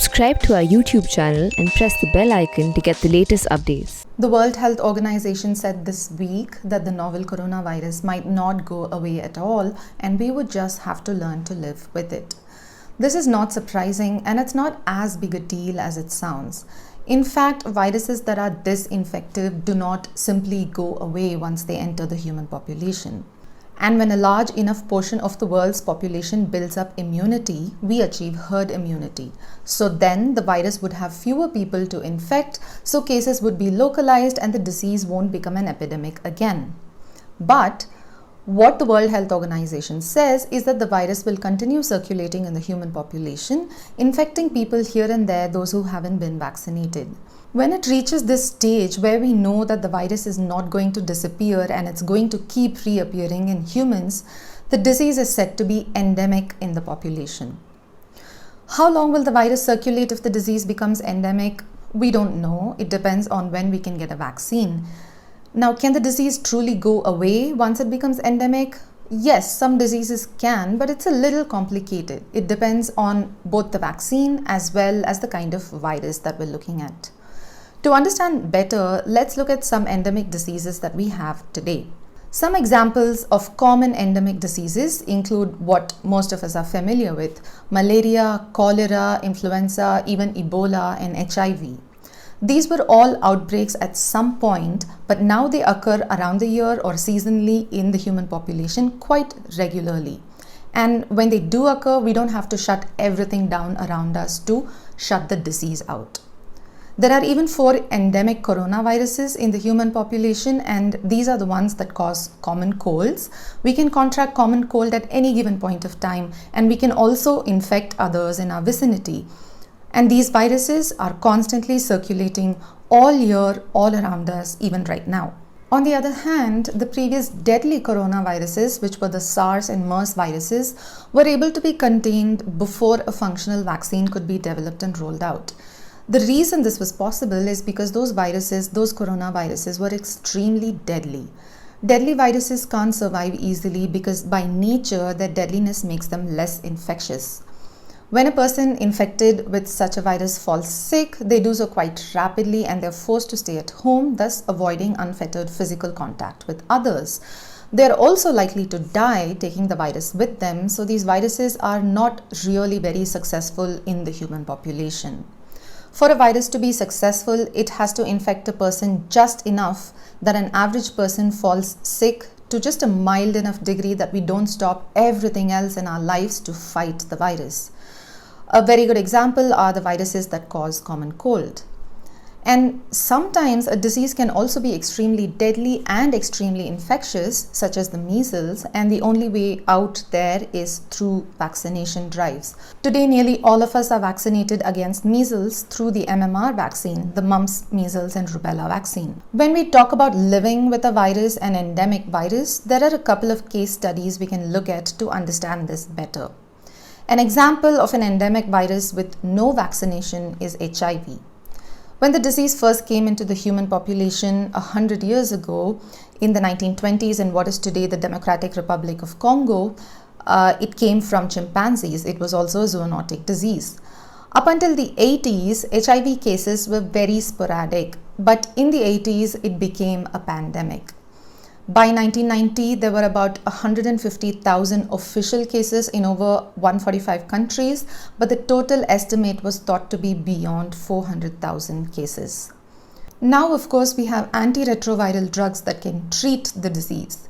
Subscribe to our YouTube channel and press the bell icon to get the latest updates. The World Health Organization said this week that the novel coronavirus might not go away at all and we would just have to learn to live with it. This is not surprising and it's not as big a deal as it sounds. In fact, viruses that are this infective do not simply go away once they enter the human population. And when a large enough portion of the world's population builds up immunity, we achieve herd immunity. So then the virus would have fewer people to infect, so cases would be localized and the disease won't become an epidemic again. But what the World Health Organization says is that the virus will continue circulating in the human population, infecting people here and there, those who haven't been vaccinated. When it reaches this stage where we know that the virus is not going to disappear and it's going to keep reappearing in humans, the disease is said to be endemic in the population. How long will the virus circulate if the disease becomes endemic? We don't know. It depends on when we can get a vaccine. Now, can the disease truly go away once it becomes endemic? Yes, some diseases can, but it's a little complicated. It depends on both the vaccine as well as the kind of virus that we're looking at. To understand better, let's look at some endemic diseases that we have today. Some examples of common endemic diseases include what most of us are familiar with: malaria, cholera, influenza, even Ebola and HIV. These were all outbreaks at some point, but now they occur around the year or seasonally in the human population quite regularly. And when they do occur, we don't have to shut everything down around us to shut the disease out. There are even 4 endemic coronaviruses in the human population, and these are the ones that cause common colds. We can contract common cold at any given point of time, and we can also infect others in our vicinity. And these viruses are constantly circulating all year, all around us, even right now. On the other hand, the previous deadly coronaviruses, which were the SARS and MERS viruses, were able to be contained before a functional vaccine could be developed and rolled out. The reason this was possible is because those coronaviruses were extremely deadly. Deadly viruses can't survive easily because by nature their deadliness makes them less infectious. When a person infected with such a virus falls sick, they do so quite rapidly and they're forced to stay at home, thus avoiding unfettered physical contact with others. They're also likely to die taking the virus with them, so these viruses are not really very successful in the human population. For a virus to be successful, it has to infect a person just enough that an average person falls sick to just a mild enough degree that we don't stop everything else in our lives to fight the virus. A very good example are the viruses that cause common cold. And sometimes a disease can also be extremely deadly and extremely infectious, such as the measles, and the only way out there is through vaccination drives. Today, nearly all of us are vaccinated against measles through the MMR vaccine, the mumps, measles, and rubella vaccine. When we talk about living with a virus, an endemic virus, there are a couple of case studies we can look at to understand this better. An example of an endemic virus with no vaccination is HIV. When the disease first came into the human population 100 years ago, in the 1920s in what is today the Democratic Republic of Congo, it came from chimpanzees. It was also a zoonotic disease. Up until the 80s, HIV cases were very sporadic, but in the 80s, it became a pandemic. By 1990, there were about 150,000 official cases in over 145 countries, but the total estimate was thought to be beyond 400,000 cases. Now, of course, we have antiretroviral drugs that can treat the disease.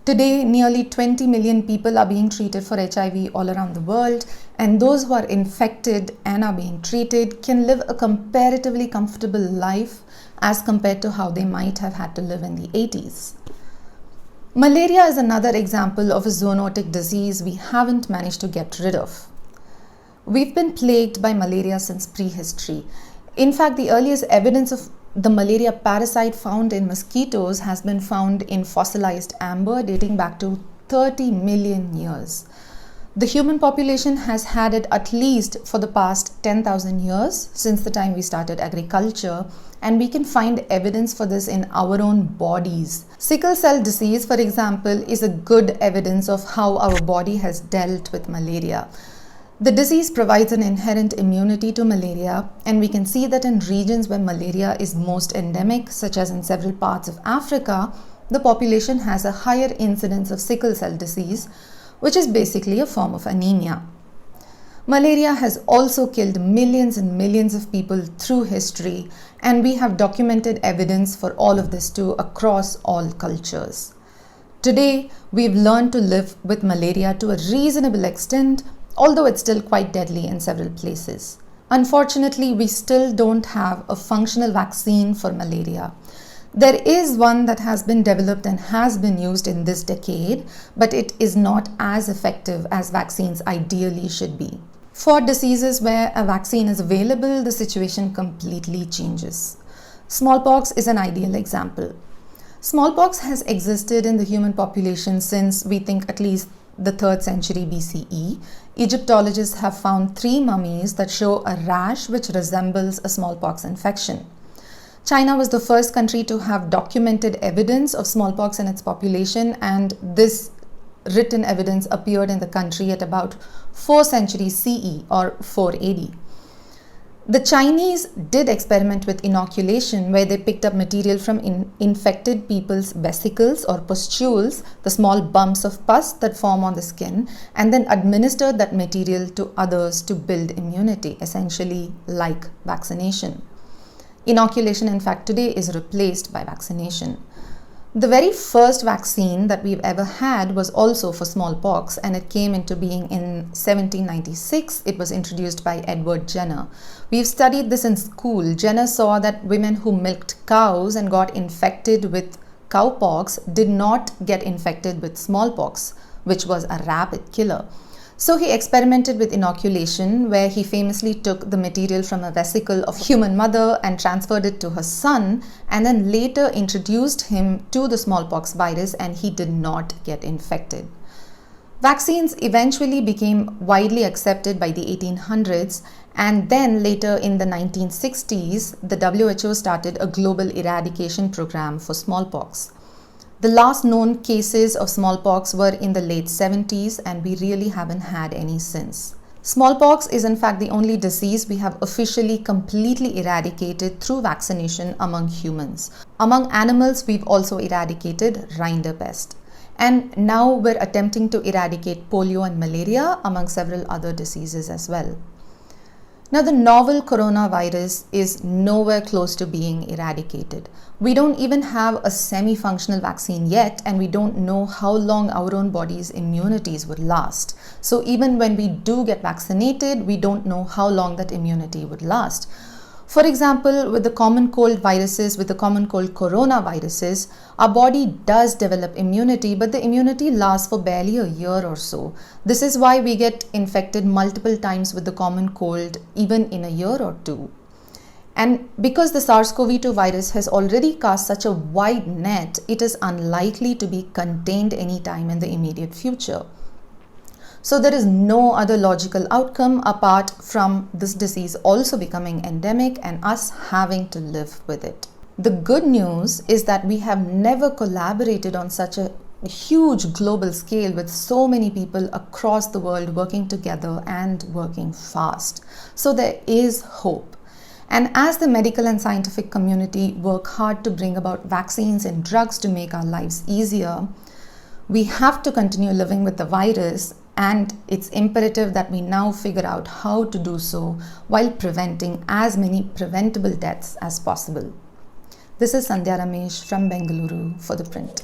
Today, nearly 20 million people are being treated for HIV all around the world, and those who are infected and are being treated can live a comparatively comfortable life as compared to how they might have had to live in the 80s. Malaria is another example of a zoonotic disease we haven't managed to get rid of. We've been plagued by malaria since prehistory. In fact, the earliest evidence of the malaria parasite found in mosquitoes has been found in fossilized amber dating back to 30 million years. The human population has had it at least for the past 10,000 years since the time we started agriculture, and we can find evidence for this in our own bodies. Sickle cell disease, for example, is a good evidence of how our body has dealt with malaria. The disease provides an inherent immunity to malaria, and we can see that in regions where malaria is most endemic, such as in several parts of Africa, the population has a higher incidence of sickle cell disease, which is basically a form of anemia. Malaria has also killed millions and millions of people through history, and we have documented evidence for all of this too across all cultures. Today, we've learned to live with malaria to a reasonable extent, although it's still quite deadly in several places. Unfortunately, we still don't have a functional vaccine for malaria. There is one that has been developed and has been used in this decade, but it is not as effective as vaccines ideally should be. For diseases where a vaccine is available, the situation completely changes. Smallpox is an ideal example. Smallpox has existed in the human population since, we think, at least the 3rd century BCE. Egyptologists have found 3 mummies that show a rash which resembles a smallpox infection. China was the first country to have documented evidence of smallpox in its population, and this written evidence appeared in the country at about 4th century CE or 4 AD. The Chinese did experiment with inoculation, where they picked up material from infected people's vesicles or pustules, the small bumps of pus that form on the skin, and then administered that material to others to build immunity, essentially like vaccination. Inoculation, in fact, today is replaced by vaccination. The very first vaccine that we've ever had was also for smallpox, and it came into being in 1796. It was introduced by Edward Jenner. We've studied this in school. Jenner saw that women who milked cows and got infected with cowpox did not get infected with smallpox, which was a rapid killer. So he experimented with inoculation, where he famously took the material from a vesicle of human mother and transferred it to her son, and then later introduced him to the smallpox virus, and he did not get infected. Vaccines eventually became widely accepted by the 1800s, and then later in the 1960s, the WHO started a global eradication program for smallpox. The last known cases of smallpox were in the late 70s, and we really haven't had any since. Smallpox is in fact the only disease we have officially completely eradicated through vaccination among humans. Among animals, we've also eradicated rinderpest. And now we're attempting to eradicate polio and malaria, among several other diseases as well. Now, the novel coronavirus is nowhere close to being eradicated. We don't even have a semi-functional vaccine yet, and we don't know how long our own body's immunities would last. So even when we do get vaccinated, we don't know how long that immunity would last. For example, with the common cold viruses, with the common cold coronaviruses, our body does develop immunity, but the immunity lasts for barely a year or so. This is why we get infected multiple times with the common cold, even in a year or two. And because the SARS-CoV-2 virus has already cast such a wide net, it is unlikely to be contained anytime in the immediate future. So there is no other logical outcome apart from this disease also becoming endemic and us having to live with it. The good news is that we have never collaborated on such a huge global scale with so many people across the world working together and working fast. So there is hope. And as the medical and scientific community work hard to bring about vaccines and drugs to make our lives easier, we have to continue living with the virus, and it's imperative that we now figure out how to do so while preventing as many preventable deaths as possible. This is Sandhya Ramesh from Bengaluru for The Print.